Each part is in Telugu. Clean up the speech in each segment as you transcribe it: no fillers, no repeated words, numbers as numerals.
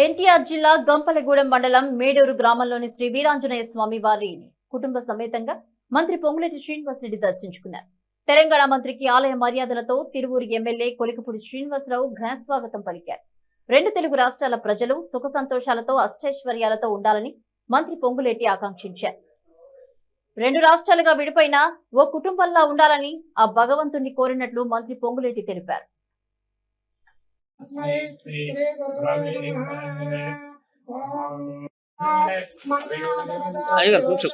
ఎన్టీఆర్ జిల్లా గంపలగూడెం మండలం మేడూరు గ్రామంలోని శ్రీ వీరాంజనేయ స్వామి వారిని కుటుంబ సమేతంగా మంత్రి పొంగులేటి శ్రీనివాసరెడ్డి దర్శించుకున్నారు. తెలంగాణ మంత్రికి ఆలయ మర్యాదలతో తిరువూరు ఎమ్మెల్యే కొలికపూడి శ్రీనివాసరావు ఘన స్వాగతం పలికారు. రెండు తెలుగు రాష్ట్రాల ప్రజలు సుఖ సంతోషాలతో అష్టైశ్వర్యాలతో ఉండాలని మంత్రి పొంగులేటి ఆకాంక్షించారు. రెండు రాష్ట్రాలుగా విడిపోయిన ఓ కుటుంబంలా ఉండాలని ఆ భగవంతుణ్ణి కోరినట్లు మంత్రి పొంగులేటి తెలిపారు. అయ్యగారు కూర్చో.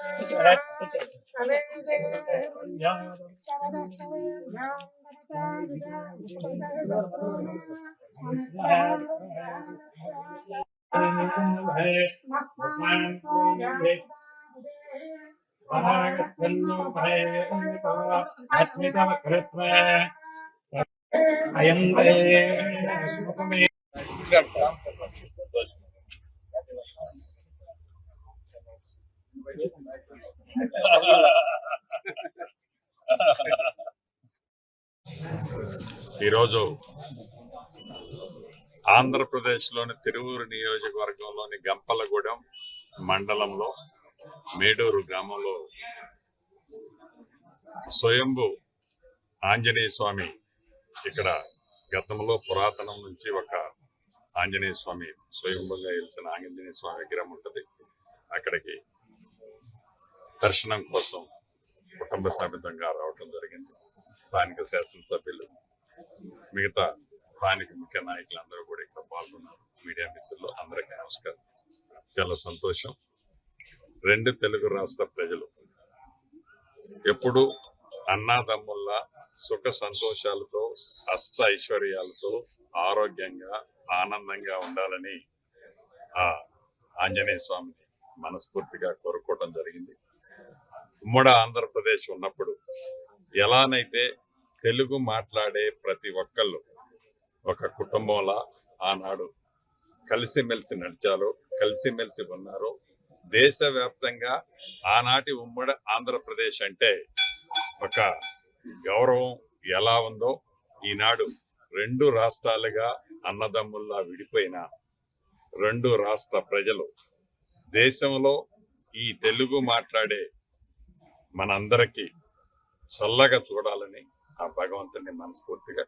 ఈరోజు ఆంధ్రప్రదేశ్లోని తిరువూరు నియోజకవర్గంలోని గంపలగూడెం మండలంలో మేడూరు గ్రామంలో స్వయంభూ ఆంజనేయ స్వామి, ఇక్కడ గతంలో పురాతనం నుంచి ఒక ఆంజనేయ స్వామి స్వయంభూగా వెలిసిన ఆంజనేయ స్వామి విగ్రహం ఉంటుంది. అక్కడికి దర్శనం కోసం కుటుంబ సమేతంగా రావడం జరిగింది. స్థానిక శాసనసభ్యులు, మిగతా స్థానిక ముఖ్య నాయకులు అందరూ కూడా ఇక్కడ పాల్గొన్నారు. మీడియా మిత్రులు అందరికీ నమస్కారం. చాలా సంతోషం. రెండు తెలుగు రాష్ట్ర ప్రజలు ఎప్పుడు అన్నాదమ్ముల్లా సుఖ సంతోషాలతో అష్ట ఐశ్వర్యాలతో ఆరోగ్యంగా ఆనందంగా ఉండాలని ఆ ఆంజనేయ స్వామిని మనస్ఫూర్తిగా కోరుకోవడం జరిగింది. ఉమ్మడి ఆంధ్రప్రదేశ్ ఉన్నప్పుడు ఎలానైతే తెలుగు మాట్లాడే ప్రతి ఒక్కళ్ళు ఒక కుటుంబంలా ఆనాడు కలిసిమెలిసి నడిచారో, కలిసిమెలిసి ఉన్నారో, దేశవ్యాప్తంగా ఆనాటి ఉమ్మడి ఆంధ్రప్రదేశ్ అంటే ఒక గౌరవం ఎలా ఉందో ఈనాడు రెండు రాష్ట్రాలుగా అన్నదమ్ముల్లా విడిపోయిన రెండు రాష్ట్ర ప్రజలు దేశంలో ఈ తెలుగు మాట్లాడే మనందరికీ చల్లగా చూడాలని ఆ భగవంతుని మనస్ఫూర్తిగా